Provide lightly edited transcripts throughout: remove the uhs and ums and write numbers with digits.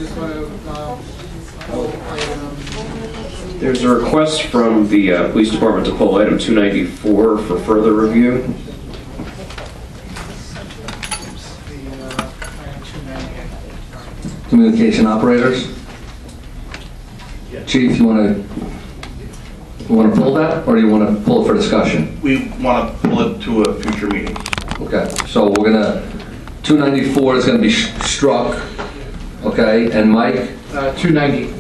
just want to pull item. There's a request from the police department to pull item 294 for further review. Item 290. Communication operators. Chief, you want to pull that, or do you want to pull it for discussion? We want to pull it to a future meeting. Okay, so we're gonna, 294 is gonna be struck, okay, and Mike? 290.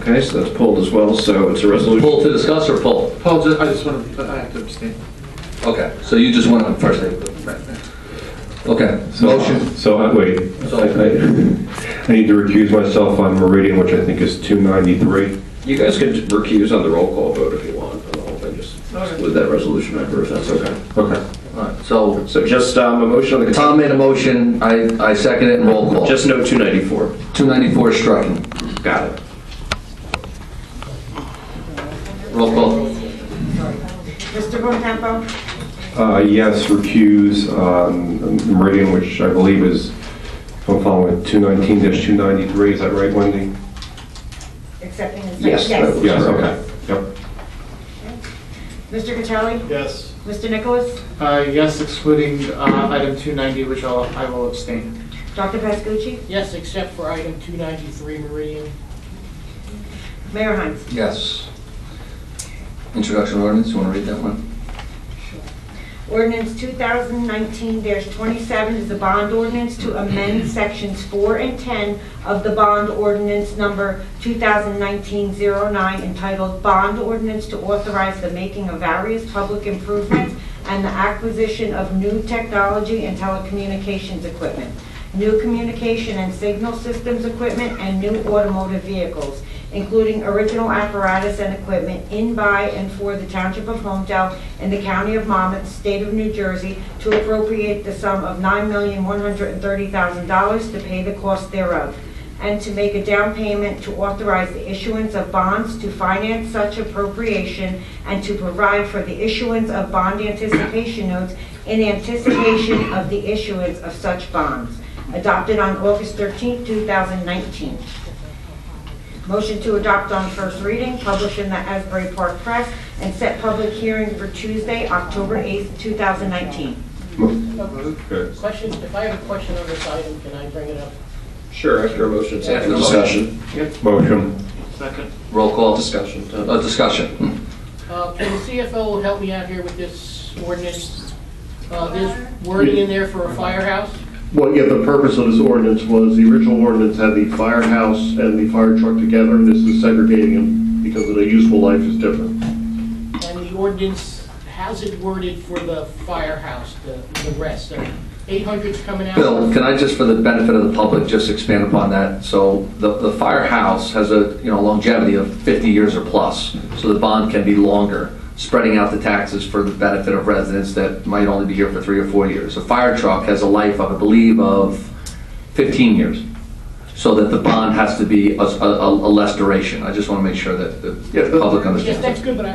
Okay, so that's pulled as well, so it's a resolution. Pull to discuss or pull? Paul, I just want to, I have to abstain. Okay, so you just want to first name. Okay, motion. Wait, I need to recuse myself on Meridian, which I think is 293. You guys can recuse on the roll call vote if you want, on the whole thing, just exclude that resolution member if that's okay. Okay. All right, so just a motion on the Tom made a motion, I second it, and roll call. Just no 294. 294 is stricken. Got it. Roll call. Mr. Bontempo? Yes, recuse on Meridian, which I believe is, if I'm following, 219-293. Is that right, Wendy? Accepting the Yes. Yes. Yes, okay. Yep. Mr. Catelli? Yes. Mr. Nicholas? Yes, excluding item 290, which I will abstain. Dr. Pascucci? Yes, except for item 293 Meridian. Mayor Hines? Yes. Introduction ordinance, you want to read that one? Ordinance 2019-27 is the bond ordinance to amend sections 4 and 10 of the bond ordinance number 2019-09 entitled Bond Ordinance to authorize the making of various public improvements and the acquisition of new technology and telecommunications equipment, new communication and signal systems equipment, and new automotive vehicles, including original apparatus and equipment in, by, and for the Township of Holmdel in the County of Monmouth, State of New Jersey, to appropriate the sum of $9,130,000 to pay the cost thereof, and to make a down payment to authorize the issuance of bonds to finance such appropriation, and to provide for the issuance of bond anticipation notes in anticipation of the issuance of such bonds. Adopted on August 13, 2019. Motion to adopt on first reading, published in the Asbury Park Press, and set public hearing for Tuesday, October 8th, 2019. Question, if I have a question on this item, can I bring it up? Sure, after a motion, it's after After discussion. Motion. Second. Roll call. Discussion. Discussion. Can the CFO help me out here with this ordinance? There's wording in there for a firehouse. Well, yeah, the purpose of this ordinance was the original ordinance had the firehouse and the fire truck together, and this is segregating them because of the useful life is different. And the ordinance has it worded for the firehouse, the rest. 800's coming out. Bill, can I just, for the benefit of the public, just expand upon that? So the firehouse has a longevity of 50 years or plus, so the bond can be longer, spreading out the taxes for the benefit of residents that might only be here for 3 or 4 years. A fire truck has a life of, I believe, of 15 years, so that the bond has to be a less duration. I just want to make sure that the public understands. Yes, that's good, but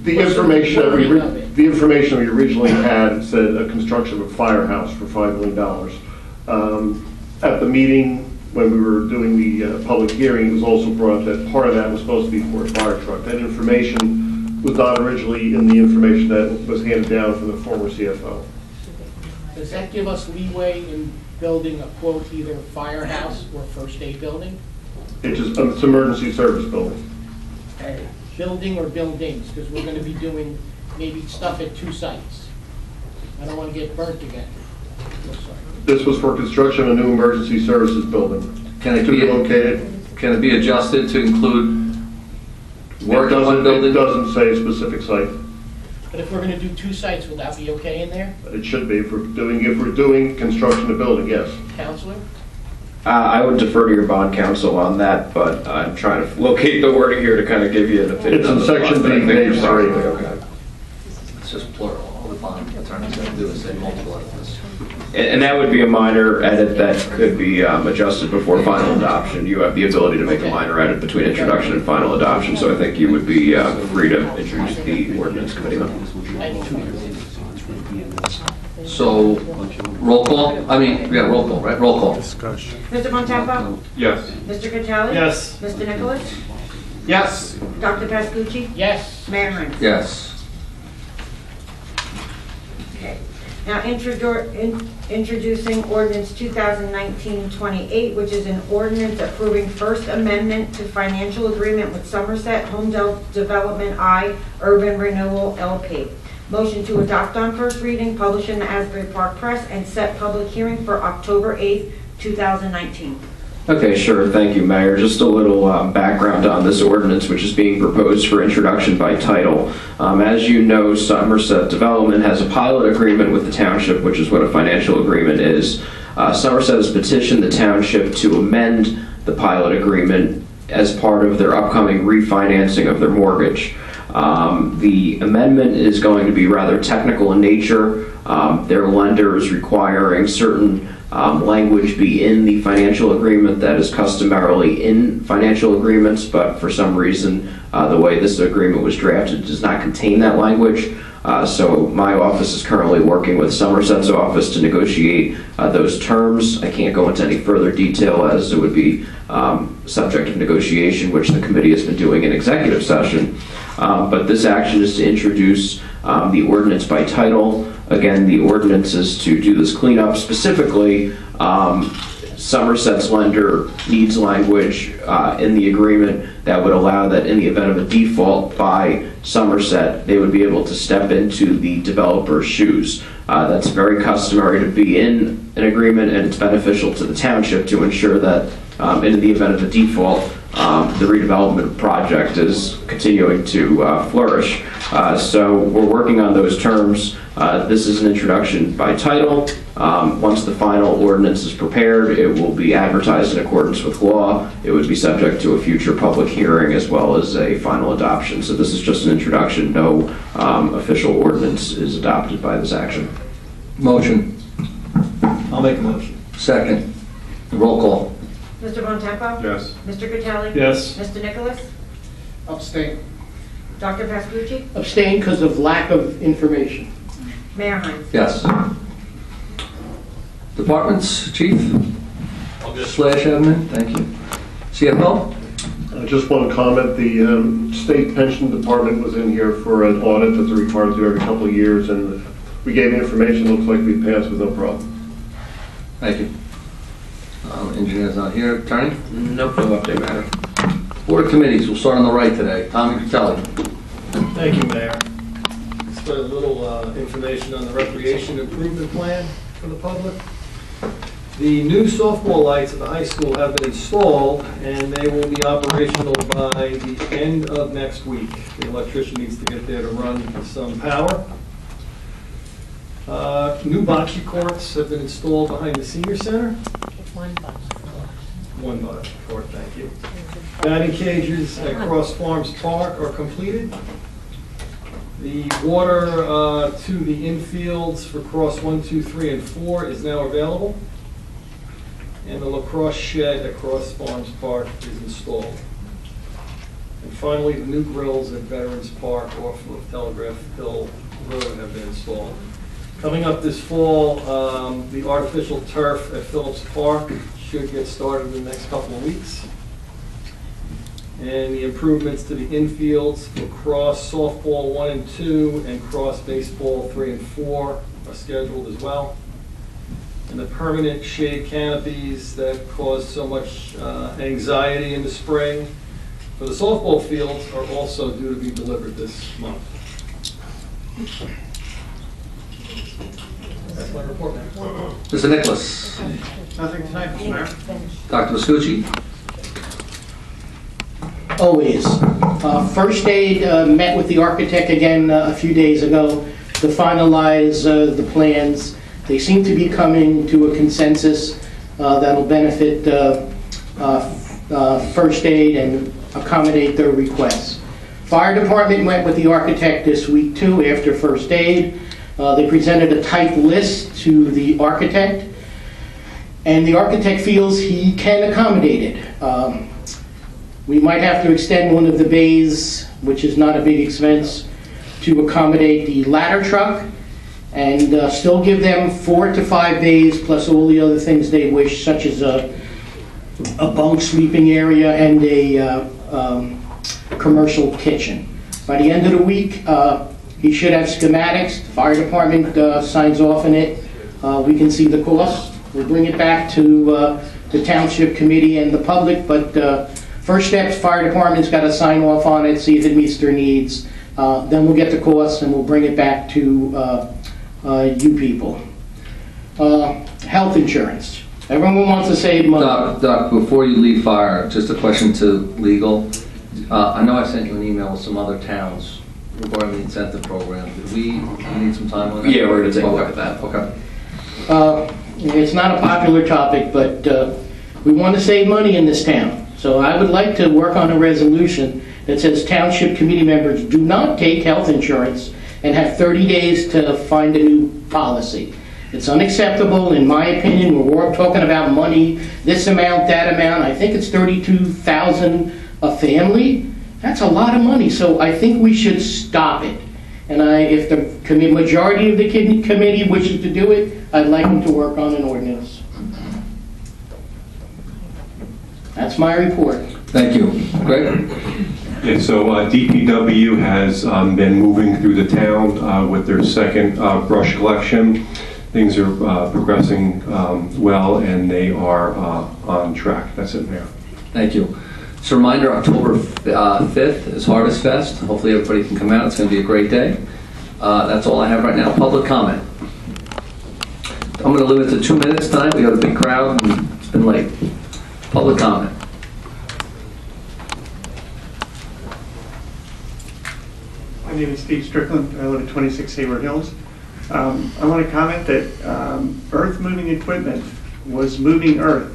The information we originally had said a construction of a firehouse for $5 million. At the meeting, when we were doing the public hearing, it was also brought up that part of that was supposed to be for a fire truck. That information was not originally in the information that was handed down from the former CFO. Does that give us leeway in building a quote, either firehouse or first aid building? It's just it's emergency service building. Building or buildings, because we're going to be doing maybe stuff at 2 sites. I don't want to get burnt again. This was for construction of a new emergency services building. Can it to be located? Can it be adjusted to include work in one building? It doesn't say a specific site. But if we're going to do 2 sites, would that be okay in there? It should be. If we're doing construction of building, yes. Counselor? I would defer to your bond counsel on that, but I'm trying to locate the wording here to kind of give you an opinion. It's in section B, page 3. Okay. It's just plural. All the bond attorney's going to do is say multiple edits. And that would be a minor edit that could be adjusted before final adoption. You have the ability to make a minor edit between introduction and final adoption, so I think you would be free to introduce the ordinance committee. So Roll call? I mean, yeah, roll call, right? Roll call. Mr. Bontempo? Yes. Mr. Catali? Yes. Mr. Nicholas? Yes. Dr. Pascucci? Yes. Mayor Hines? Yes. Okay. Now, introducing ordinance 2019-28, which is an ordinance approving First Amendment to financial agreement with Somerset Holmdel Development I Urban Renewal LP. Motion to adopt on first reading, publish in the Asbury Park Press, and set public hearing for October 8th, 2019. Okay, sure. Thank you, Mayor. Just a little background on this ordinance, which is being proposed for introduction by title. As you know, Somerset Development has a pilot agreement with the township, which is what a financial agreement is. Somerset has petitioned the township to amend the pilot agreement as part of their upcoming refinancing of their mortgage. The amendment is going to be rather technical in nature. Their lender is requiring certain language be in the financial agreement that is customarily in financial agreements, but for some reason the way this agreement was drafted does not contain that language. So my office is currently working with Somerset's office to negotiate those terms. I can't go into any further detail as it would be subject of negotiation, which the committee has been doing in executive session. But this action is to introduce the ordinance by title. Again, the ordinance is to do this cleanup. Specifically, Somerset's lender needs language in the agreement that would allow that in the event of a default by Somerset, they would be able to step into the developer's shoes. That's very customary to be in an agreement, and it's beneficial to the township to ensure that in the event of a default, the redevelopment project is continuing to flourish. So we're working on those terms. This is an introduction by title. Once the final ordinance is prepared, it will be advertised in accordance with law. It would be subject to a future public hearing as well as a final adoption. So this is just an introduction. No official ordinance is adopted by this action. Motion. I'll make a motion. Second. Roll call. Mr. Bontempo? Yes. Mr. Catali? Yes. Mr. Nicholas? Abstain. Dr. Pascucci? Abstain because of lack of information. Mayor Hines? Yes. Departments, Chief? Slash Admin, thank you. CFO? I just want to comment, the State Pension Department was in here for an audit that they're required to do every couple of years, and we gave information, looks like we passed with no problem. Thank you. Engineer's not here. Attorney? Nope, no update, Matter. Board of Committees, we'll start on the right today. Tommy Critelli. Thank you, Mayor. Just a little information on the recreation improvement plan for the public. The new softball lights at the high school have been installed, and they will be operational by the end of next week. The electrician needs to get there to run some power. New bocce courts have been installed behind the senior center. One bocce court, thank you. Batting cages at Cross Farms Park are completed. The water to the infields for Cross 1, 2, 3, and 4 is now available. And the lacrosse shed at Cross Farms Park is installed. And finally, the new grills at Veterans Park off of Telegraph Hill Road have been installed. Coming up this fall, the artificial turf at Phillips Park should get started in the next couple of weeks. And the improvements to the infields for Cross Softball 1 and 2 and Cross Baseball 3 and 4 are scheduled as well. And the permanent shade canopies that caused so much anxiety in the spring for the softball fields are also due to be delivered this month. That's my report, Mayor. Mr. Nicholas. Nothing tonight, Mr. Mayor. Dr. Pascucci. Always. First Aid met with the architect again a few days ago to finalize the plans. They seem to be coming to a consensus that'll benefit First Aid and accommodate their requests. Fire Department went with the architect this week too after First Aid. They presented a type list to the architect, and the architect feels he can accommodate it. We might have to extend one of the bays, which is not a big expense, to accommodate the ladder truck and still give them 4 to 5 days plus all the other things they wish, such as a bunk sleeping area and a commercial kitchen. By the end of the week, he should have schematics. The fire department signs off on it. We can see the cost. We'll bring it back to the township committee and the public, but first steps, fire department's got to sign off on it, see if it meets their needs. Then we'll get the costs and we'll bring it back to you people. Health insurance. Everyone wants to save money. Doc, before you leave fire, just a question to legal. I know I sent you an email with some other towns regarding the incentive program. Did we need some time on that? Yeah, we're going to take a look at that. Okay. It's not a popular topic, but we want to save money in this town. So I would like to work on a resolution that says township committee members do not take health insurance and have 30 days to find a new policy. It's unacceptable, in my opinion. We're talking about money, this amount, that amount. I think it's $32,000 a family. That's a lot of money, so I think we should stop it. And if the majority of the committee wishes to do it, I'd like them to work on an ordinance. That's my report. Thank you. Greg? Yeah, so DPW has been moving through the town with their second brush collection. Things are progressing well, and they are on track. That's it, Mayor. Thank you. Just a reminder, October 5th is Harvest Fest. Hopefully everybody can come out. It's going to be a great day. That's all I have right now. Public comment. I'm going to limit it to 2 minutes tonight. We got a big crowd and it's been late. Public comment. My name is Steve Strickland. I live at 26 Hayward Hills. I want to comment that earth moving equipment was moving earth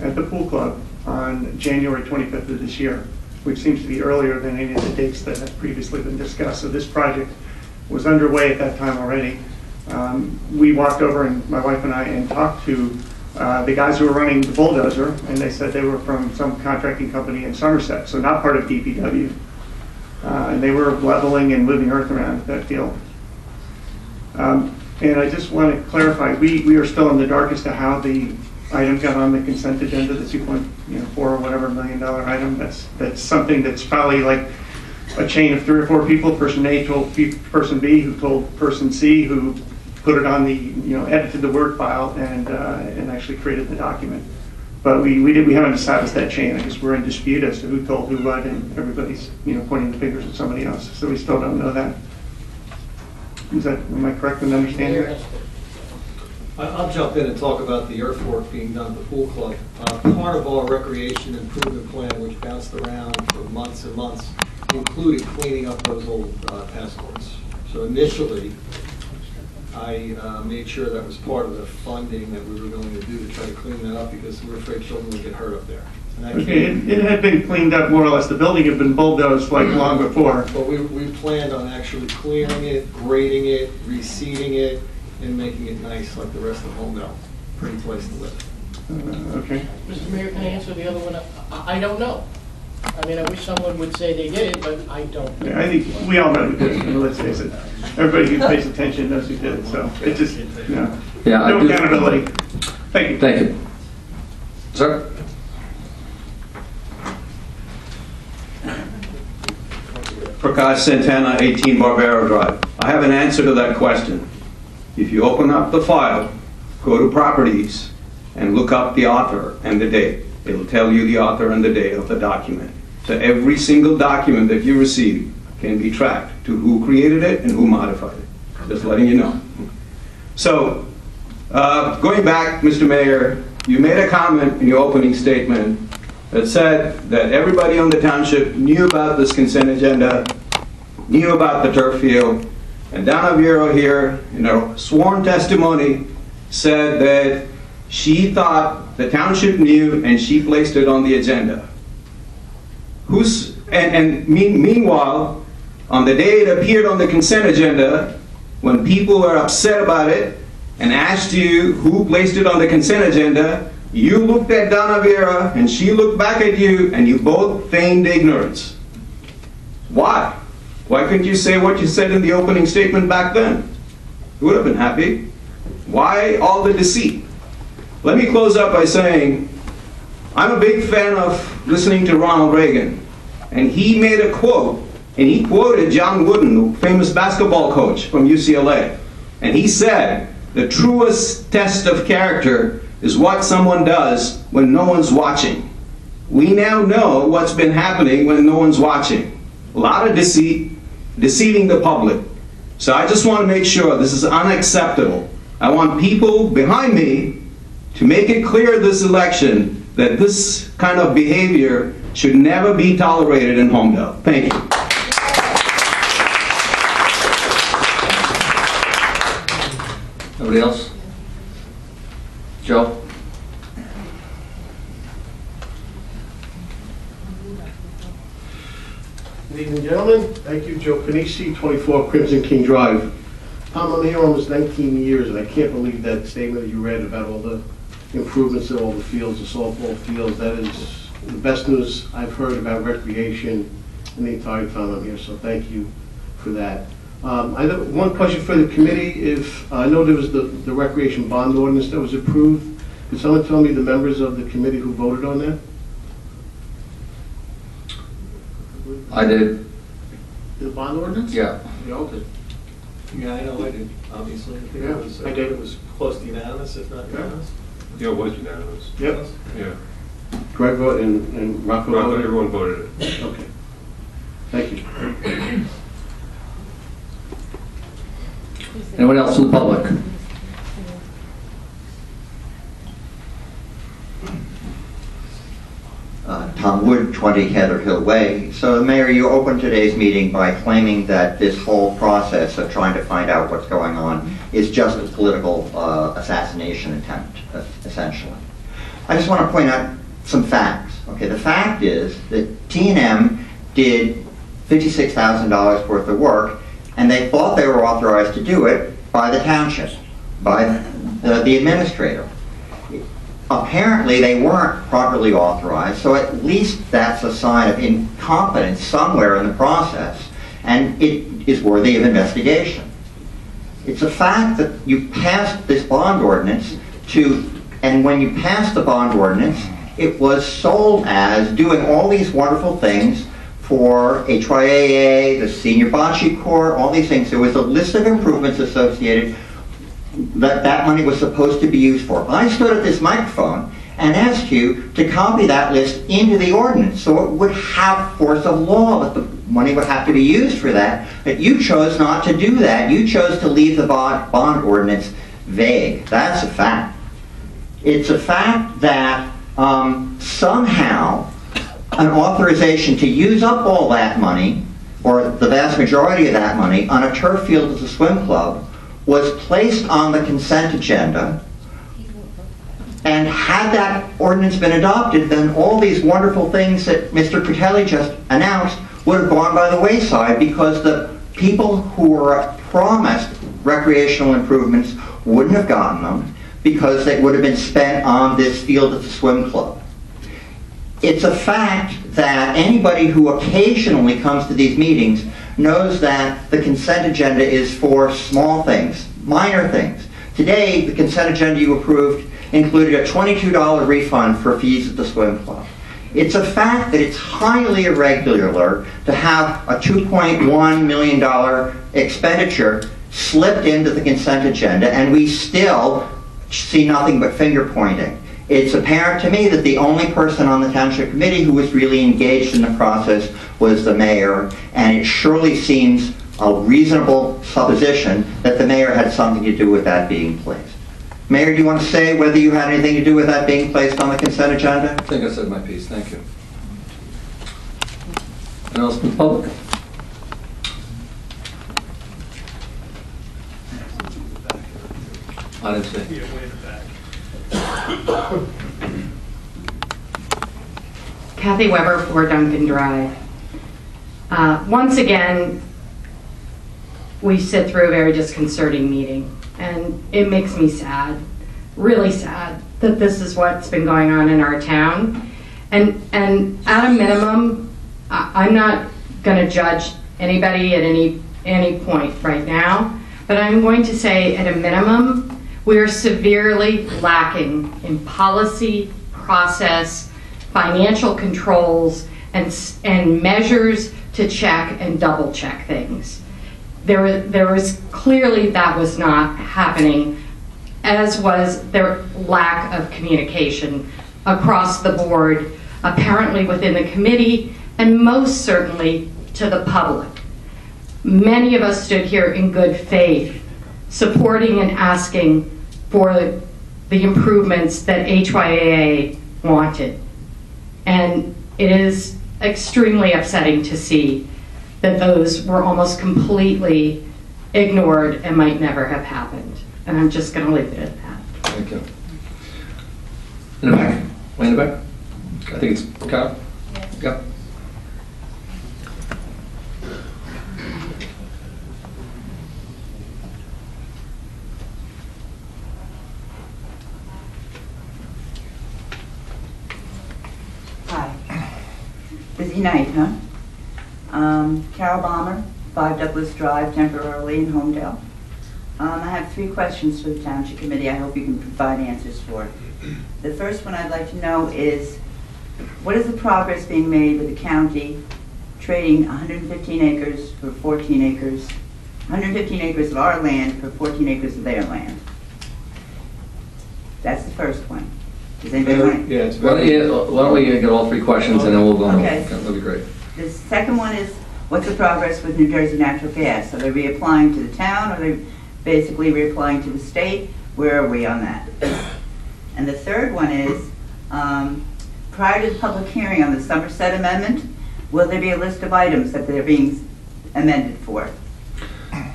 at the pool club on January 25th of this year, which seems to be earlier than any of the dates that have previously been discussed. So this project was underway at that time already. We walked over, and my wife and I, and talked to the guys who were running the bulldozer, and they said they were from some contracting company in Somerset, so not part of DPW. And they were leveling and moving earth around that field. And I just want to clarify, we are still in the dark as to how the item got on the consent agenda, the 2.4 or whatever $1 million item. That's something that's probably like a chain of 3 or 4 people. Person A told person B, who told person C, who put it on the, edited the Word file and actually created the document. But we haven't established that chain. I guess we're in dispute as to who told who what, and everybody's pointing the fingers at somebody else. So we still don't know that. Am I correct in understanding? I'll jump in and talk about the earthwork being done at the pool club. Part of our recreation improvement plan, which bounced around for months and months, included cleaning up those old tennis courts. So initially, I made sure that was part of the funding that we were going to do to try to clean that up, because we were afraid children would get hurt up there. Okay, it had been cleaned up more or less. The building had been bulldozed like long before. But we planned on actually clearing it, grading it, reseeding it, and making it nice like the rest of Holmdel. Pretty place to live. Okay. Mr. Mayor, can I answer the other one? I don't know. I mean, I wish someone would say they did it, but I don't know. Yeah, I think we all know who did it. Let's face it. Everybody who pays attention knows who did it. So it just, no accountability. Thank you. Thank you. Sir? Prakash Santana, 18 Barbero Drive. I have an answer to that question. If you open up the file, go to properties, and look up the author and the date, it'll tell you the author and the date of the document. So every single document that you receive can be tracked to who created it and who modified it. Just letting you know. So, going back, Mr. Mayor, you made a comment in your opening statement that said that everybody on the township knew about this consent agenda, knew about the turf field, and Donna Vero here, in her sworn testimony, said that she thought the township knew and she placed it on the agenda. Meanwhile, on the day it appeared on the consent agenda, when people were upset about it and asked you who placed it on the consent agenda, you looked at Donna Vera and she looked back at you and you both feigned ignorance. Why? Why couldn't you say what you said in the opening statement back then? He would have been happy. Why all the deceit? Let me close up by saying, I'm a big fan of listening to Ronald Reagan. And he made a quote, and he quoted John Wooden, the famous basketball coach from UCLA. And he said, the truest test of character is what someone does when no one's watching. We now know what's been happening when no one's watching. A lot of deceit, deceiving the public. So I just want to make sure this is unacceptable. I want people behind me to make it clear this election that this kind of behavior should never be tolerated in Holmdel. Thank you. Nobody else? Joe? Good evening, gentlemen. Thank you, Joe Panisi, 24 Crimson King Drive. I'm here almost 19 years, and I can't believe that statement that you read about all the improvements in all the fields, the softball fields. That is the best news I've heard about recreation in the entire time I'm here, so thank you for that. I have one question for the committee. If I know there was the recreation bond ordinance that was approved, could someone tell me the members of the committee who voted on that? I did. The bond ordinance? Yeah. We all did. Yeah, I know I did, obviously. I think Yeah, I did. It was close to unanimous, if not unanimous. Yeah, it was unanimous. Yep. Yeah. Greg voted and Rocco Well, voted? everyone voted it. Okay. Thank you. Anyone else from the public? Tom Wood, 20 Heather Hill Way. So, Mayor, you opened today's meeting by claiming that this whole process of trying to find out what's going on is just a political assassination attempt, essentially. I just want to point out some facts. Okay, the fact is that T&M did $56,000 worth of work, and they thought they were authorized to do it by the township, by the administrator. Apparently, they weren't properly authorized, so at least that's a sign of incompetence somewhere in the process, and it is worthy of investigation. It's a fact that you passed this bond ordinance and when you passed the bond ordinance, it was sold as doing all these wonderful things for HYAA, the senior bocce court, all these things. There was a list of improvements associated that money was supposed to be used for. I stood at this microphone and asked you to copy that list into the ordinance so it would have force of law, that the money would have to be used for that. But you chose not to do that. You chose to leave the bond ordinance vague. That's a fact. It's a fact that somehow an authorization to use up all that money, or the vast majority of that money, on a turf field as a swim club was placed on the consent agenda, and had that ordinance been adopted, then all these wonderful things that Mr. Critelli just announced would have gone by the wayside, because the people who were promised recreational improvements wouldn't have gotten them, because they would have been spent on this field at the swim club. It's a fact that anybody who occasionally comes to these meetings knows that the consent agenda is for small things, minor things. Today, the consent agenda you approved included a $22 refund for fees at the swim club. It's a fact that it's highly irregular to have a $2.1 million expenditure slipped into the consent agenda, and we still see nothing but finger pointing. It's apparent to me that the only person on the township committee who was really engaged in the process was the mayor, and it surely seems a reasonable supposition that the mayor had something to do with that being placed. Mayor, do you want to say whether you had anything to do with that being placed on the consent agenda? I think I said my piece. Thank you. Anyone else from the public? I didn't see. Yeah, way in the back. Kathy Weber for Duncan Drive. Once again, we sit through a very disconcerting meeting, and it makes me sad, really sad, that this is what's been going on in our town. And at a minimum, I'm not going to judge anybody at any point right now, but I'm going to say at a minimum, we are severely lacking in policy, process, financial controls, and measures to check and double check things. There was clearly that was not happening, as was their lack of communication across the board, apparently within the committee, and most certainly to the public. Many of us stood here in good faith, supporting and asking for the improvements that HYAA wanted. And it is extremely upsetting to see that those were almost completely ignored and might never have happened. And I'm just going to leave it at that. Thank you. In the back? Way in the back? I think it's Carol? Yeah. Hi. Busy night, huh? Carol Balmer, 5 Douglas Drive, temporarily in Holmdel. I have 3 questions for the Township Committee I hope you can provide answers for. The first one I'd like to know is, what is the progress being made with the county trading 115 acres for 14 acres, 115 acres of our land for 14 acres of their land? That's the first one. Does anybody want to? Yeah, it's why don't we get all 3 questions and then we'll go on. Okay. That'll be great. The second one is, what's the progress with New Jersey Natural Gas? Are they reapplying to the town, or are they basically reapplying to the state? Where are we on that? And the third one is, prior to the public hearing on the Somerset Amendment, will there be a list of items that they're being amended for?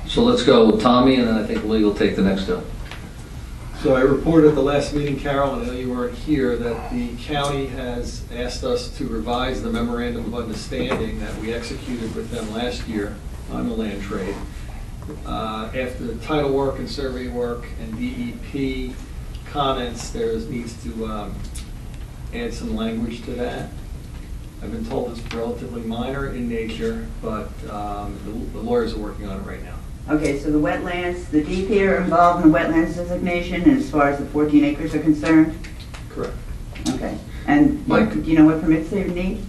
So let's go with Tommy, and then I think Lee will take the next 2. So I reported at the last meeting, Carol, and I know you weren't here, that the county has asked us to revise the memorandum of understanding that we executed with them last year on the land trade. After the title work and survey work and DEP comments, there needs to add some language to that. I've been told it's relatively minor in nature, but the lawyers are working on it right now. Okay, so the wetlands, the DEP are involved in the wetlands designation as far as the 14 acres are concerned? Correct. Okay. And Mike? do you know what permits they would need?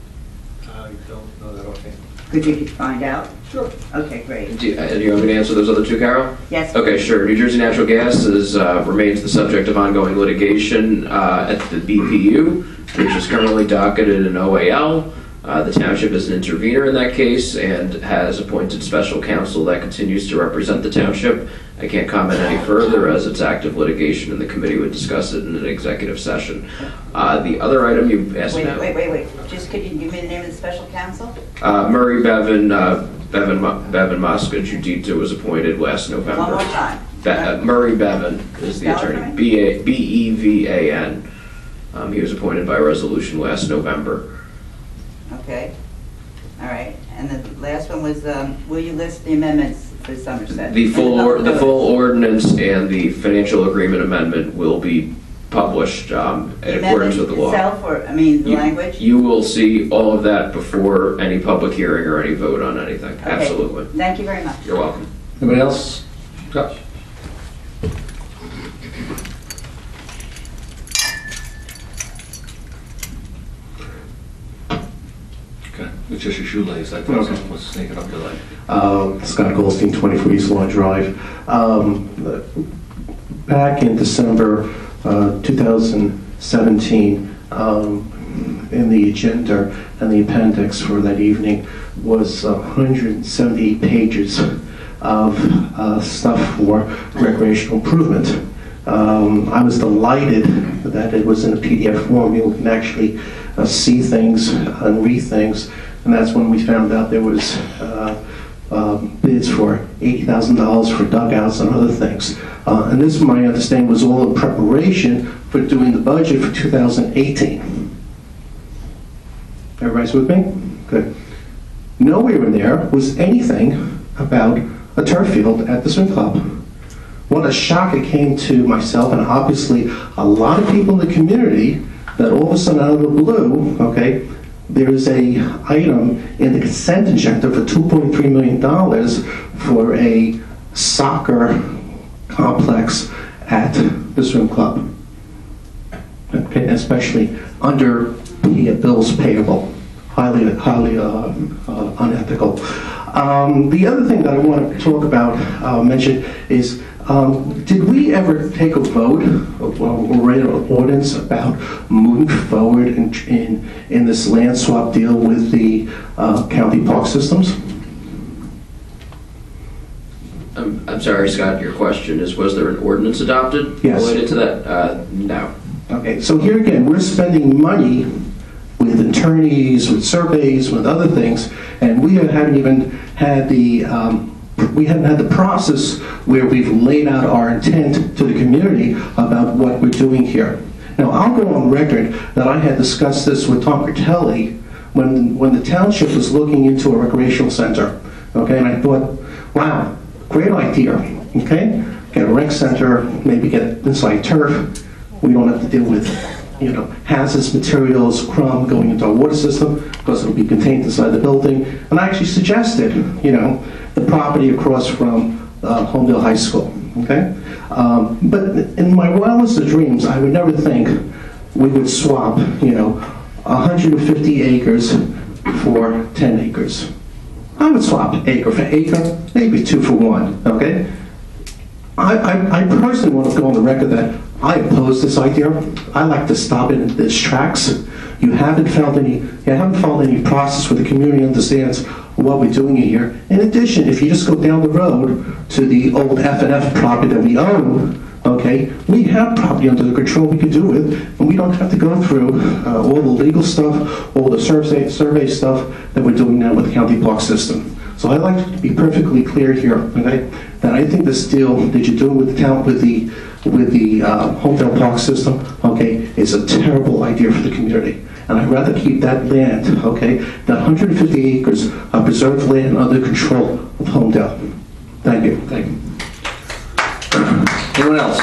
I don't know that offhand. Could you find out? Sure. Okay, great. Do you want me to answer those other 2, Carol? Yes. Okay, sure. New Jersey Natural Gas remains the subject of ongoing litigation at the BPU, which is currently docketed in OAL. The township is an intervener in that case and has appointed special counsel that continues to represent the township. I can't comment any further as it's active litigation and the committee would discuss it in an executive session. The other item you asked about. Wait. Just could you give me the name of the special counsel? Murray Bevan Mosca Judita was appointed last November. One more time. Murray Bevan is the Spell it attorney. for me. B-E-V-A-N. He was appointed by resolution last November. Okay. All right. And the last one was, will you list the amendments for Somerset? The full ordinance and the financial agreement amendment will be published in accordance with the law. Itself, or, I mean, the language? You will see all of that before any public hearing or any vote on anything. Okay. Absolutely. Thank you very much. You're welcome. Anybody else? Josh? Okay, it's just your shoelace. I thought someone was sneaking up your leg. Scott Goldstein, 24 East Lawn Drive. Back in December 2017, in the agenda and the appendix for that evening was 178 pages of stuff for recreational improvement. I was delighted that it was in a PDF form. You can actually see things and read things, and that's when we found out there was bids for $80,000 for dugouts and other things. And this, my understanding, was all in preparation for doing the budget for 2018. Everybody's with me? Good. Nowhere in there was anything about a turf field at the swim club. What a shock it came to myself and obviously a lot of people in the community that all of a sudden out of the blue, okay, there is a item in the consent agenda for $2.3 million for a soccer complex at the swim club. Okay, especially under bills payable, highly unethical. The other thing that I want to talk about, mention, is did we ever take a vote or write an ordinance about moving forward in this land swap deal with the county park systems? I'm sorry, Scott, your question is, was there an ordinance adopted related to that? No. Okay, so here again, we're spending money with attorneys, with surveys, with other things, and we haven't even had the process where we've laid out our intent to the community about what we're doing here. Now, I'll go on record that I had discussed this with Tom Bertelli when the township was looking into a recreational center. Okay, and I thought, wow, great idea. Okay, get a rec center, maybe get inside turf. We don't have to deal with, hazardous materials, crumb going into our water system because it'll be contained inside the building. And I actually suggested, the property across from Holmdel High School. Okay, but in my wildest of dreams, I would never think we would swap, 150 acres for 10 acres. I would swap acre for acre, maybe 2 for 1. Okay. I personally want to go on the record that I oppose this idea. I like to stop it in its tracks. You haven't followed any process where the community understands what we're doing here. In addition, if you just go down the road to the old F&F property that we own, okay, we have property under the control we can do it, and we don't have to go through all the legal stuff, all the survey stuff that we're doing now with the county park system. So I'd like to be perfectly clear here, okay, that I think this deal that you're doing with the town, with the Holmdel Park system, okay, is a terrible idea for the community. And I'd rather keep that land, okay, that 150 acres of preserved land under control of Holmdel. Thank you. Thank you. Anyone else?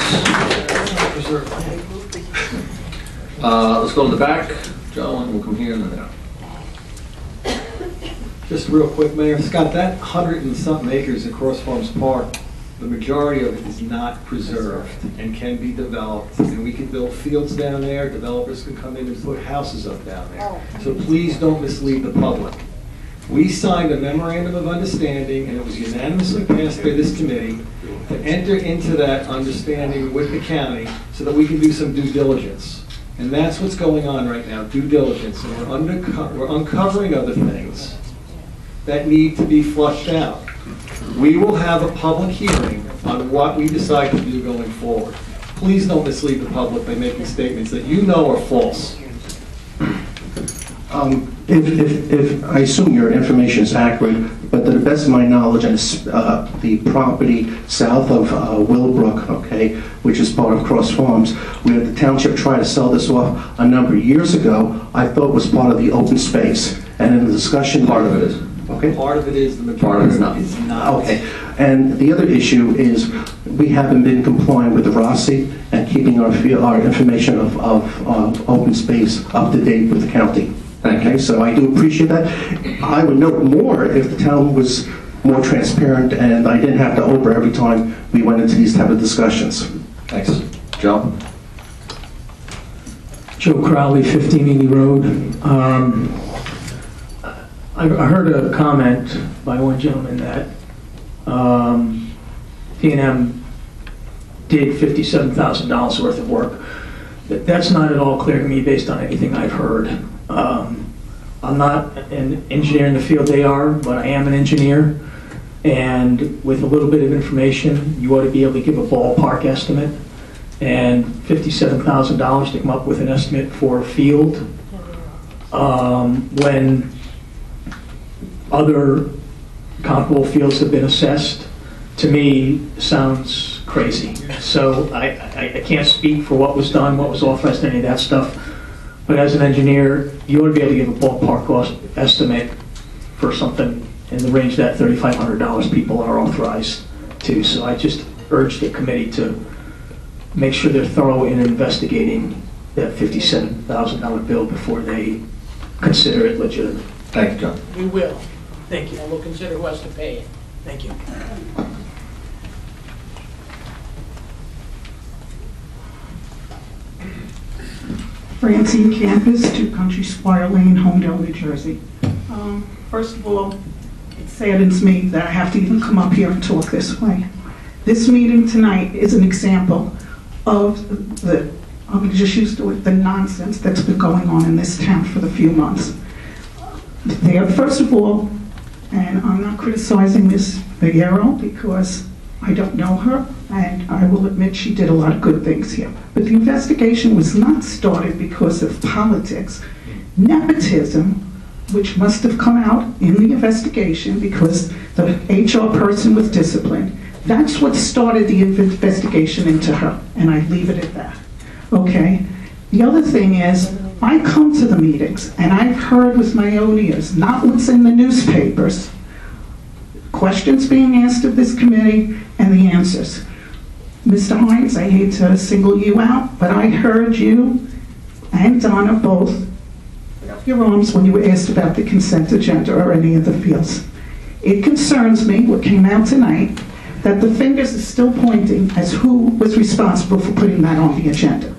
Let's go to the back. Joe, and we'll come here and then there. Just real quick, Mayor. Scott, that 100 and something acres across Farms Park, the majority of it is not preserved and can be developed. And we can build fields down there. Developers can come in and put houses up down there. So please don't mislead the public. We signed a memorandum of understanding, and it was unanimously passed by this committee to enter into that understanding with the county so that we can do some due diligence. And that's what's going on right now, due diligence. And we're uncovering other things that need to be flushed out. We will have a public hearing on what we decide to do going forward. Please don't mislead the public by making statements that you know are false. If I assume your information is accurate, but to the best of my knowledge, and the property south of Willbrook, okay, which is part of Cross Farms, where the township tried to sell this off a number of years ago, I thought was part of the open space. And in the discussion, part of it is. Okay. Part of it is, the part of it is not. Okay. And the other issue is we haven't been complying with the ROSI and keeping our information of open space up to date with the county. Okay, so I do appreciate that. I would note more if the town was more transparent and I didn't have to over every time we went into these type of discussions. Thanks. Joe? Joe Crowley, 15 Ely Road. I heard a comment by one gentleman that T&M did $57,000 worth of work. That's not at all clear to me based on anything I've heard. I'm not an engineer in the field, they are, but I am an engineer. And with a little bit of information, you ought to be able to give a ballpark estimate. And $57,000 to come up with an estimate for a field when other comparable fields have been assessed, to me, sounds crazy. So I can't speak for what was done, what was authorized, any of that stuff. But as an engineer, you ought to be able to give a ballpark cost estimate for something in the range that $3,500 people are authorized to. So I just urge the committee to make sure they're thorough in investigating that $57,000 bill before they consider it legitimate. Thank you, John. We will. Thank you. And we'll consider who has to pay it. Thank you. Francine Campus, 2 Country Squire Lane, Holmdel, New Jersey. First of all, it saddens me that I have to even come up here and talk this way. This meeting tonight is an example of the, I'm going to just use the word, the nonsense that's been going on in this town for the few months. First of all, and I'm not criticizing Ms. Villero because I don't know her, and I will admit she did a lot of good things here. But the investigation was not started because of politics. Nepotism, which must have come out in the investigation because the HR person was disciplined. That's what started the investigation into her, and I leave it at that. Okay? The other thing is, I come to the meetings, and I've heard with my own ears, not what's in the newspapers, questions being asked of this committee, and the answers. Mr. Hines, I hate to single you out, but I heard you and Donna both put up your arms when you were asked about the consent agenda or any of the fields. It concerns me, what came out tonight, that the fingers are still pointing as who was responsible for putting that on the agenda.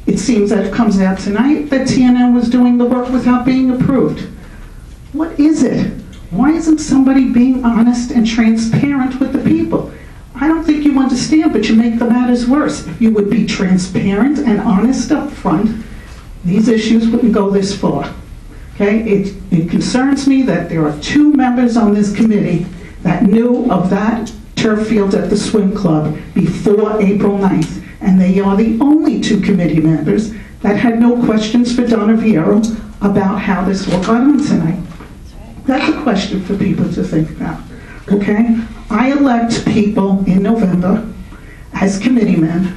It seems that it comes out tonight that TNM was doing the work without being approved. What is it? Why isn't somebody being honest and transparent with the people? I don't think you understand, but you make the matters worse. If you would be transparent and honest up front, these issues wouldn't go this far. Okay? It concerns me that there are 2 members on this committee that knew of that turf field at the swim club before April 9th, and they are the only 2 committee members that had no questions for Donna Villero about how this all got on tonight. That's a question for people to think about, okay? I elect people in November as committeemen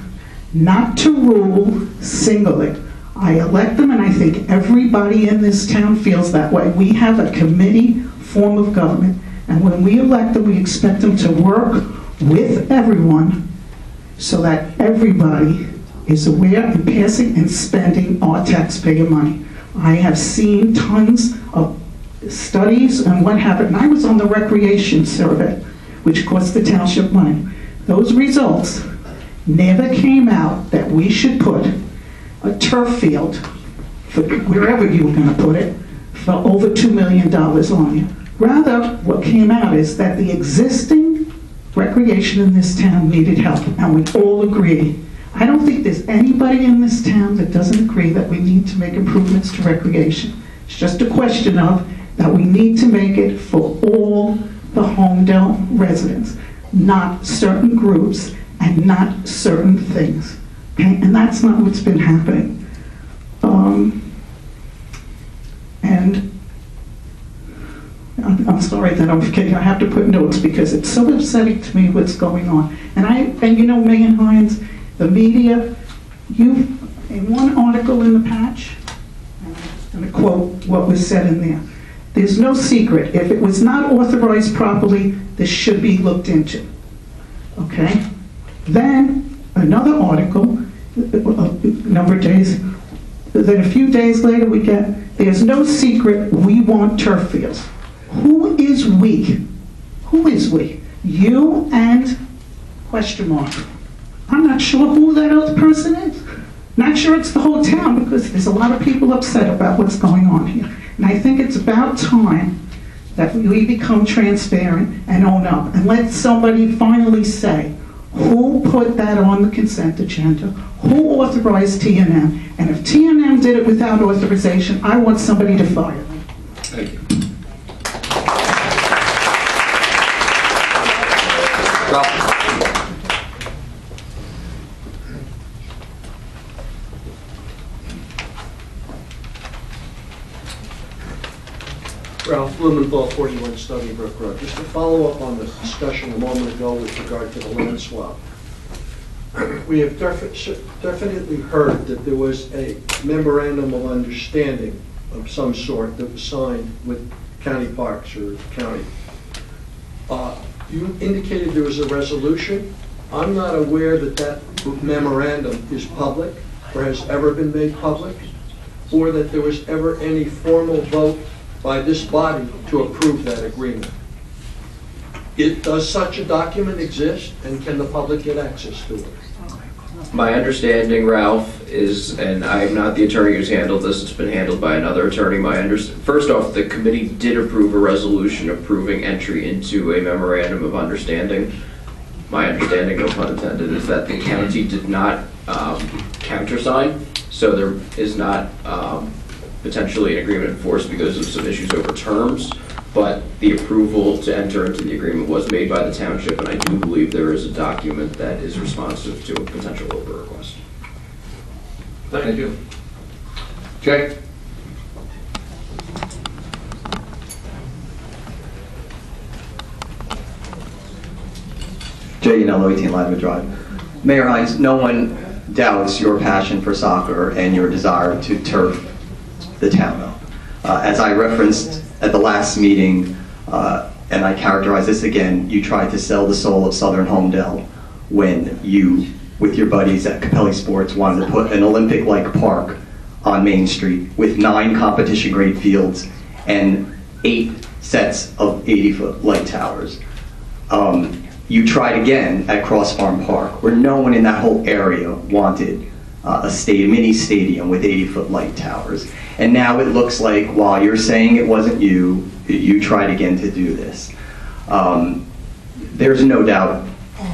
not to rule singly. I elect them, and I think everybody in this town feels that way. We have a committee form of government, and when we elect them, we expect them to work with everyone so that everybody is aware and passing and spending our taxpayer money. I have seen tons of studies and what happened. I was on the recreation survey, which cost the township money. Those results never came out that we should put a turf field, for wherever you were going to put it, for over $2 million on you. Rather, what came out is that the existing recreation in this town needed help, and we all agree. I don't think there's anybody in this town that doesn't agree that we need to make improvements to recreation. It's just a question of that we need to make it for all the Holmdel residents, not certain groups and not certain things. Okay? And that's not what's been happening. And I'm sorry that I'm forgetting, I have to put notes because it's so upsetting to me what's going on. And you know, Megan Hines, the media, in one article in the Patch, and I'm just going to quote what was said in there. There's no secret. If it was not authorized properly, this should be looked into. Okay? Then, another article, a number of days, then a few days later we get, there's no secret, we want turf fields. Who is we? Who is we? You and question mark. I'm not sure who that other person is. Not sure it's the whole town because there's a lot of people upset about what's going on here. And I think it's about time that we become transparent and own up and let somebody finally say who put that on the consent agenda, who authorized TNM, and if TNM did it without authorization, I want somebody to fire them. Thank you. Ralph Blumenthal, 41 Stony Brook Road. Just to follow up on the discussion a moment ago with regard to the land swap. We have definitely heard that there was a memorandum of understanding of some sort that was signed with county parks or county. You indicated there was a resolution. I'm not aware that that memorandum is public or has ever been made public, or that there was ever any formal vote by this body to approve that agreement. Does such a document exist, and can the public get access to it? My understanding, Ralph, is, and I'm not the attorney who's handled this, it's been handled by another attorney. First off, the committee did approve a resolution approving entry into a memorandum of understanding. My understanding, no pun intended, is that the county did not countersign, so there is not potentially an agreement enforced because of some issues over terms, but the approval to enter into the agreement was made by the township, and I do believe there is a document that is responsive to a potential OPA request. Thank you. Jay? Jay Yanello, 18 Lavender Drive. Mayor Hines, no one doubts your passion for soccer and your desire to turf the town up. As I referenced at the last meeting, and I characterize this again, you tried to sell the soul of Southern Holmdel when you, with your buddies at Capelli Sports, wanted to put an Olympic-like park on Main Street with 9 competition-grade fields and 8 sets of 80-foot light towers. You tried again at Cross Farm Park, where no one in that whole area wanted a mini stadium with 80-foot light towers. And now it looks like, while you're saying it wasn't you, you tried again to do this. There's no doubt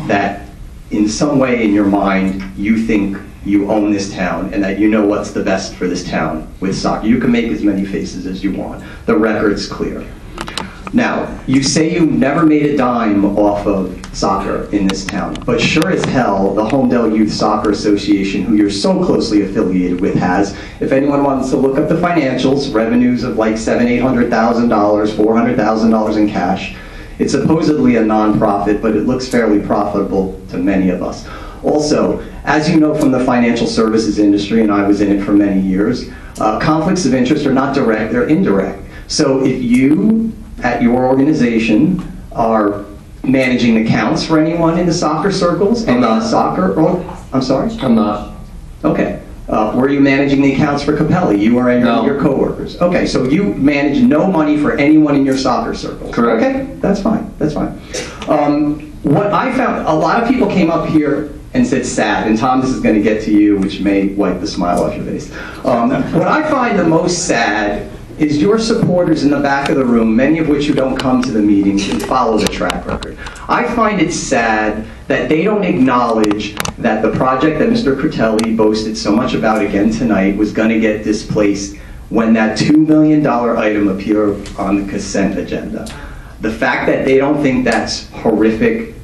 that in some way in your mind, you think you own this town and that you know what's the best for this town with soccer. You can make as many faces as you want. The record's clear. Now, you say you never made a dime off of soccer in this town, but sure as hell, the Holmdel Youth Soccer Association, who you're so closely affiliated with, has. If anyone wants to look up the financials, revenues of like $700,000, $800,000, $400,000 in cash. It's supposedly a non-profit, but it looks fairly profitable to many of us. Also, as you know from the financial services industry, and I was in it for many years, conflicts of interest are not direct, they're indirect. So if you, at your organization, are managing accounts for anyone in the soccer circles? I'm not. I'm sorry? I'm not. Okay. Were you managing the accounts for Capelli? You or any of your coworkers? Okay, so you manage no money for anyone in your soccer circles? Correct. Okay, that's fine, that's fine. What I found, a lot of people came up here and said sad, and Tom, this is going to get to you, which may wipe the smile off your face. What I find the most sad is your supporters in the back of the room, many of which who don't come to the meetings and follow the track record. I find it sad that they don't acknowledge that the project that Mr. Critelli boasted so much about again tonight was going to get displaced when that $2 million item appeared on the consent agenda. The fact that they don't think that's horrific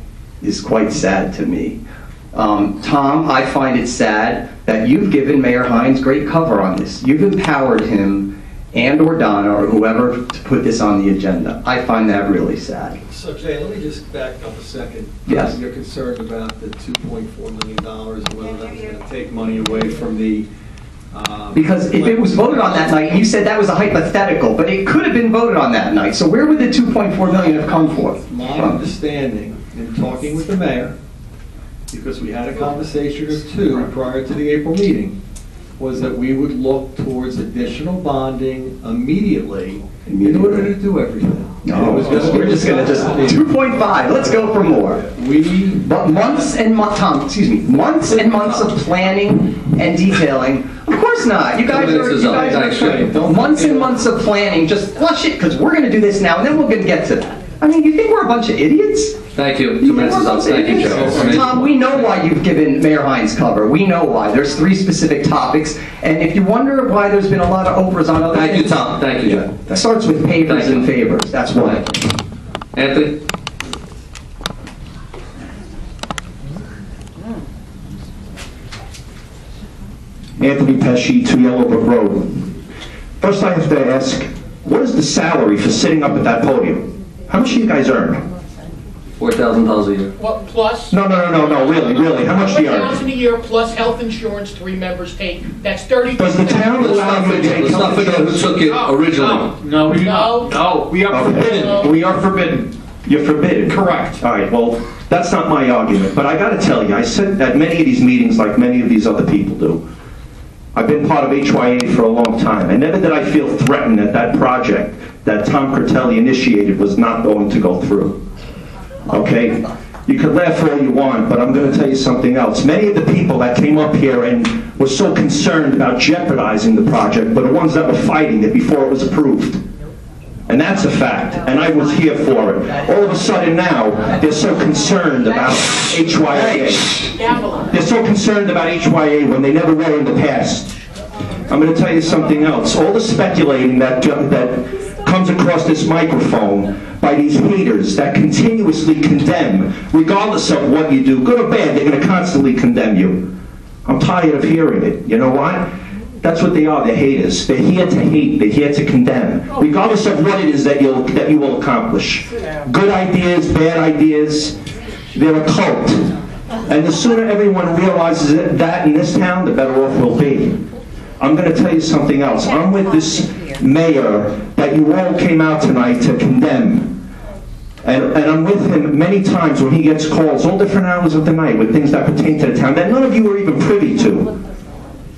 is quite sad to me. Tom, I find it sad that you've given Mayor Hines great cover on this. You've empowered him and or Donna or whoever to put this on the agenda. I find that really sad. So Jay, let me just back up a second. Yes. You're concerned about the $2.4 million and whether that's going to take money away from the... Because if it was voted on that night, and you said that was a hypothetical, but it could have been voted on that night. So where would the $2.4 million have come from? My understanding, in talking with the mayor, because we had a conversation or two prior to the April meeting, was that we would look towards additional bonding immediately in order to do everything. No, we're just going to 2.5. Let's go for more. But months and months, Tom, excuse me, months and months of planning and detailing. Of course not. You guys are months and months of planning. Just flush it because we're going to do this now, and then we're going to get to that. I mean, you think we're a bunch of idiots? Thank you. 2 minutes is up. Thank you, Joe. Tom, we know why you've given Mayor Hines cover. We know why. There's 3 specific topics, and if you wonder why there's been a lot of Oprahs on other Thank things, you, Tom. Thank you, Joe. It starts with papers and favors. That's why. Anthony? Anthony Pesci, 2 Yellowbrook Road. First I have to ask, what is the salary for sitting up at that podium? How much do you guys earn? $4,000 a year. What, plus? No, really. How much do you earn? $4,000 a year plus health insurance 3 members take. That's 30. Does the town allow you to take health insurance? Who took it originally? No, we are forbidden. We are forbidden. You're forbidden? Correct. All right, well, that's not my argument, but I got to tell you, I sit at many of these meetings like many of these other people do. I've been part of HYA for a long time, and never did I feel threatened that that project that Tom Critelli initiated was not going to go through. Okay? You can laugh all you want, but I'm going to tell you something else. Many of the people that came up here and were so concerned about jeopardizing the project were the ones that were fighting it before it was approved. And that's a fact, and I was here for it. All of a sudden now, they're so concerned about HYA. They're so concerned about HYA when they never were in the past. I'm going to tell you something else. All the speculating that comes across this microphone by these haters that continuously condemn, regardless of what you do, good or bad, they're going to constantly condemn you. I'm tired of hearing it. You know what? That's what they are, they're haters. They're here to hate, they're here to condemn, regardless of what it is that you will accomplish. Good ideas, bad ideas, they're a cult. And the sooner everyone realizes that in this town, the better off we'll be. I'm going to tell you something else. I'm with this mayor that you all came out tonight to condemn. And I'm with him many times when he gets calls, all different hours of the night, with things that pertain to the town that none of you are even privy to.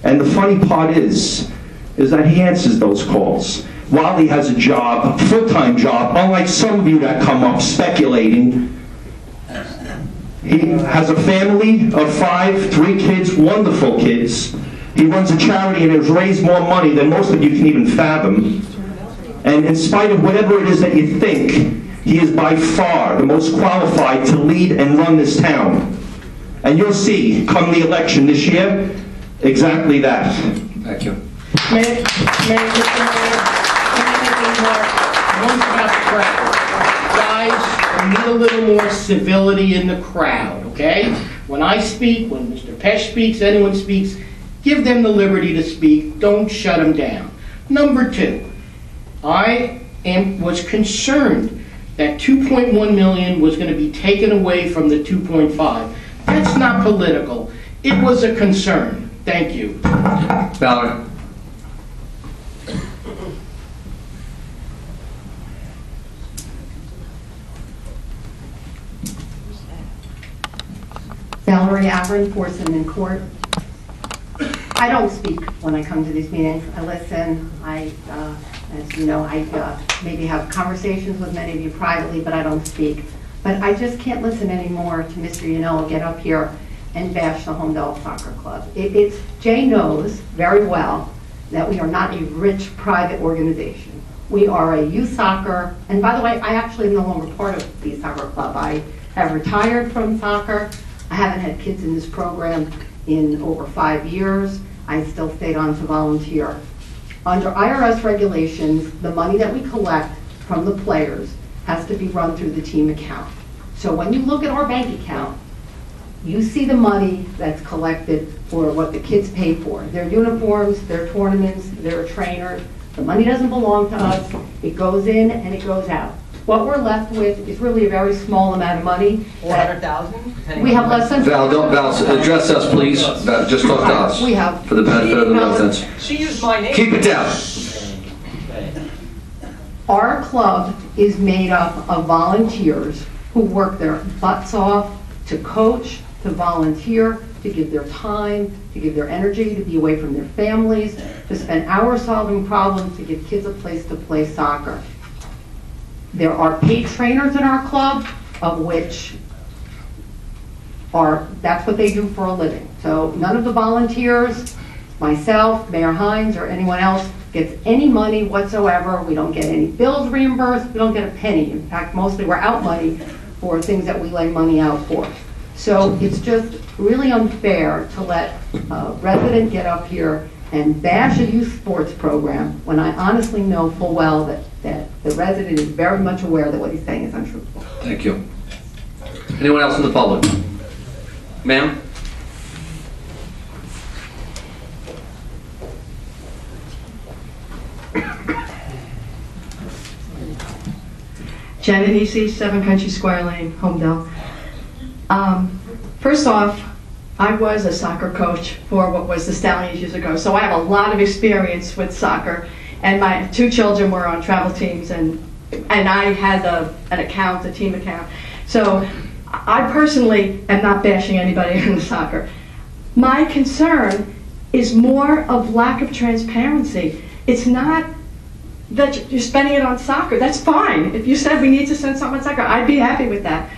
And the funny part is that he answers those calls while he has a job, a full-time job, unlike some of you that come up speculating. He has a family of 5, 3 kids, wonderful kids. He runs a charity and has raised more money than most of you can even fathom. And in spite of whatever it is that you think, he is by far the most qualified to lead and run this town. And you'll see, come the election this year, exactly that. Thank you. May Guys, we need a little more civility in the crowd, okay? When I speak, when Mr. Pesh speaks, anyone speaks, give them the liberty to speak. Don't shut them down. Number 2, I was concerned that 2.1 million was going to be taken away from the 2.5. That's not political. It was a concern. Thank you. Valerie. Valerie Avron, Forson in Court. I don't speak when I come to these meetings. I listen. As you know, I maybe have conversations with many of you privately, but I don't speak. But I just can't listen anymore to Mr. Yanella get up here and bash the Holmdel Soccer Club. Jay knows very well that we are not a rich private organization. We are a youth soccer, and by the way, I actually am no longer part of the soccer club. I have retired from soccer. I haven't had kids in this program in over 5 years. I still stayed on to volunteer. Under IRS regulations, the money that we collect from the players has to be run through the team account. So when you look at our bank account, you see the money that's collected for what the kids pay for. Their uniforms, their tournaments, their trainers. The money doesn't belong to us. It goes in and it goes out. What we're left with is really a very small amount of money. 400,000? We have less than... Val, address us, please. Just talk to us. We have... For the benefit of the residents. She used my name. Keep it down. Our club is made up of volunteers who work their butts off to coach, to volunteer, to give their time, to give their energy, to be away from their families, to spend hours solving problems, to give kids a place to play soccer. There are paid trainers in our club, of which that's what they do for a living. So none of the volunteers, myself, Mayor Hines, or anyone else gets any money whatsoever. We don't get any bills reimbursed. We don't get a penny. In fact, mostly we're out money for things that we lay money out for. So it's just really unfair to let a resident get up here and bash a youth sports program when I honestly know full well that the resident is very much aware that what he's saying is untruthful. Thank you. Anyone else in the public? Ma'am? Janet Easy, 7 Country Square Lane, Holmdel. First off, I was a soccer coach for what was the Stallions years ago, so I have a lot of experience with soccer. And my 2 children were on travel teams, and I had an account, a team account. So I personally am not bashing anybody in soccer. My concern is more of lack of transparency. It's not that you're spending it on soccer. That's fine. If you said we need to spend something on soccer, I'd be happy with that.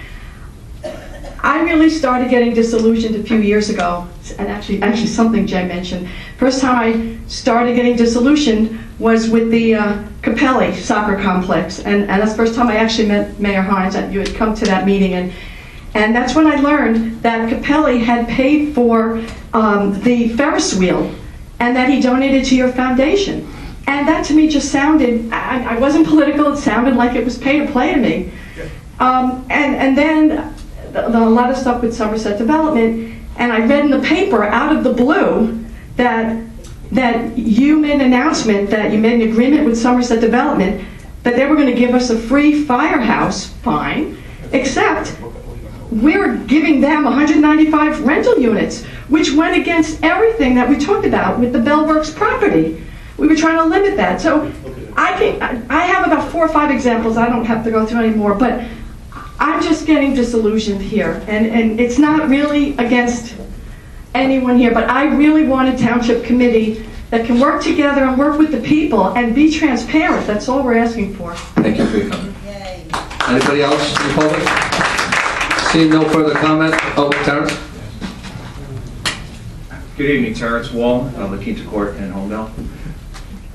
I really started getting disillusioned a few years ago, and actually something Jay mentioned. First time I started getting disillusioned was with the Capelli soccer complex, and that's the first time I actually met Mayor Hines, that you had come to that meeting, and that's when I learned that Capelli had paid for the Ferris wheel, and that he donated to your foundation. And that to me just sounded, I wasn't political, it sounded like it was pay to play to me. And then a lot of stuff with Somerset Development, and I read in the paper out of the blue that you made an announcement that you made an agreement with Somerset Development that they were going to give us a free firehouse, fine, except we were giving them 195 rental units, which went against everything that we talked about with the Bellworks property. We were trying to limit that. So I have about 4 or 5 examples. I don't have to go through any more, but I'm just getting disillusioned here. And it's not really against anyone here, but I really want a township committee that can work together and work with the people and be transparent. That's all we're asking for. Thank you for your comment. Anybody else in the public? Seeing no further comment? Oh, Terrence? Good evening, Terrence Wall, La Quinta Court in Holmdel.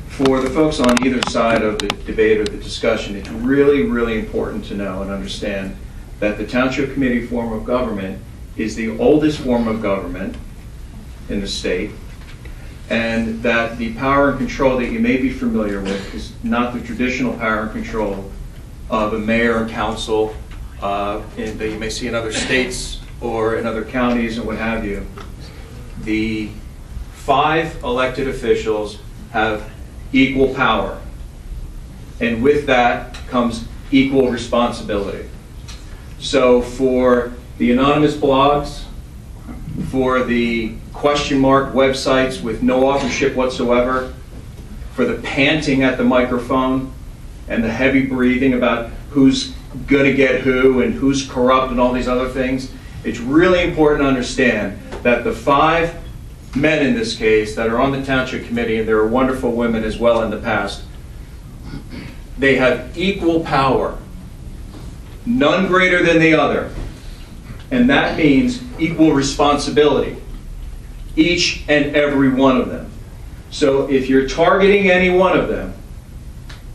For the folks on either side of the debate or the discussion, it's really, really important to know and understand that the Township Committee form of government is the oldest form of government in the state, and that the power and control that you may be familiar with is not the traditional power and control of a mayor and council that you may see in other states or in other counties and what have you. The 5 elected officials have equal power, and with that comes equal responsibility. So for the anonymous blogs, for the question mark websites with no authorship whatsoever, for the panting at the microphone and the heavy breathing about who's going to get who and who's corrupt and all these other things, it's really important to understand that the 5 men in this case that are on the Township Committee, and there are wonderful women as well in the past, they have equal power, none greater than the other, and that means equal responsibility, each and every one of them. So if you're targeting any one of them,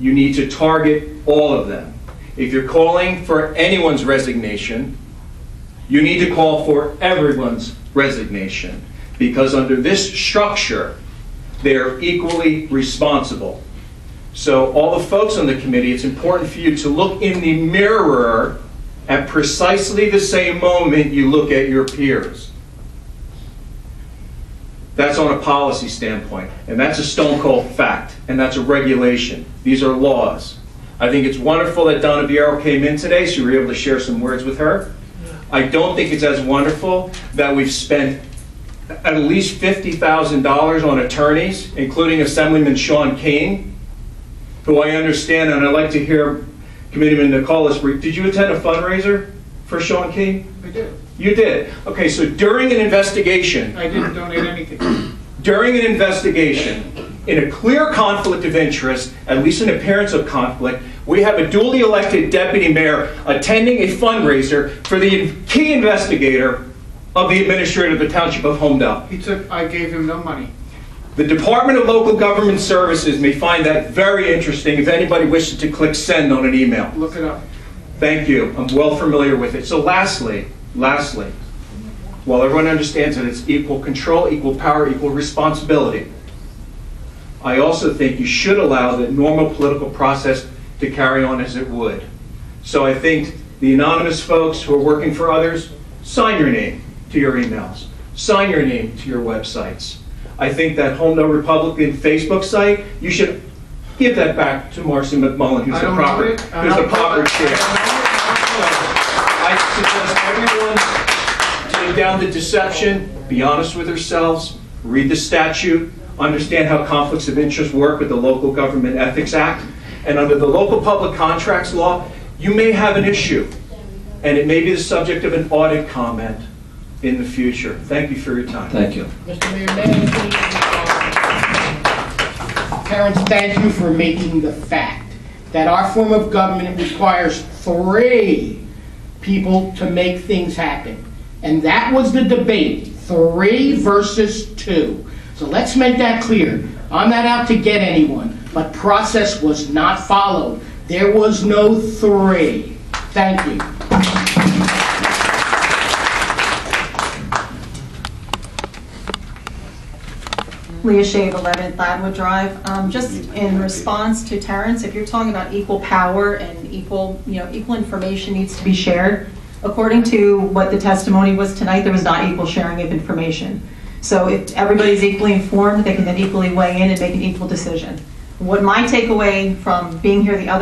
you need to target all of them. If you're calling for anyone's resignation, you need to call for everyone's resignation, because under this structure, they're equally responsible. So all the folks on the committee, it's important for you to look in the mirror at precisely the same moment you look at your peers. That's on a policy standpoint, and that's a stone cold fact, and that's a regulation. These are laws. I think it's wonderful that Donna Viero came in today, so you were able to share some words with her. I don't think it's as wonderful that we've spent at least $50,000 on attorneys, including Assemblyman Sean King, who I understand, and I'd like to hear Committeeman Nicholas brief. Did you attend a fundraiser for Sean King? I did. You did. Okay, so during an investigation, I didn't donate anything. during an investigation, in a clear conflict of interest, at least an appearance of conflict, we have a duly elected deputy mayor attending a fundraiser for the key investigator of the administrator of the Township of Holmdel. I gave him no money. The Department of Local Government Services may find that very interesting if anybody wishes to click send on an email. Look it up. Thank you. I'm well familiar with it. So lastly, while everyone understands that it's equal control, equal power, equal responsibility, I also think you should allow the normal political process to carry on as it would. So I think the anonymous folks who are working for others, sign your name to your emails. Sign your name to your websites. I think that Holmdel Republican Facebook site, you should give that back to Marcy McMullen, who's the proper chair. I suggest everyone take down the deception, be honest with yourselves, read the statute, understand how conflicts of interest work with the Local Government Ethics Act, and under the Local Public Contracts Law, you may have an issue, and it may be the subject of an audit comment in the future. Thank you for your time. Thank you. Mr. Mayor, may I please? Terrence, thank you for making the fact that our form of government requires 3 people to make things happen. And that was the debate, 3 versus 2. So let's make that clear. I'm not out to get anyone, but process was not followed. There was no 3. Thank you. Leah Shave, 11th Ladwood Drive. Just in response to Terrence, if you're talking about equal power and equal information needs to be shared, according to what the testimony was tonight, there was not equal sharing of information. So if everybody's equally informed, they can then equally weigh in and make an equal decision. What my takeaway from being here the other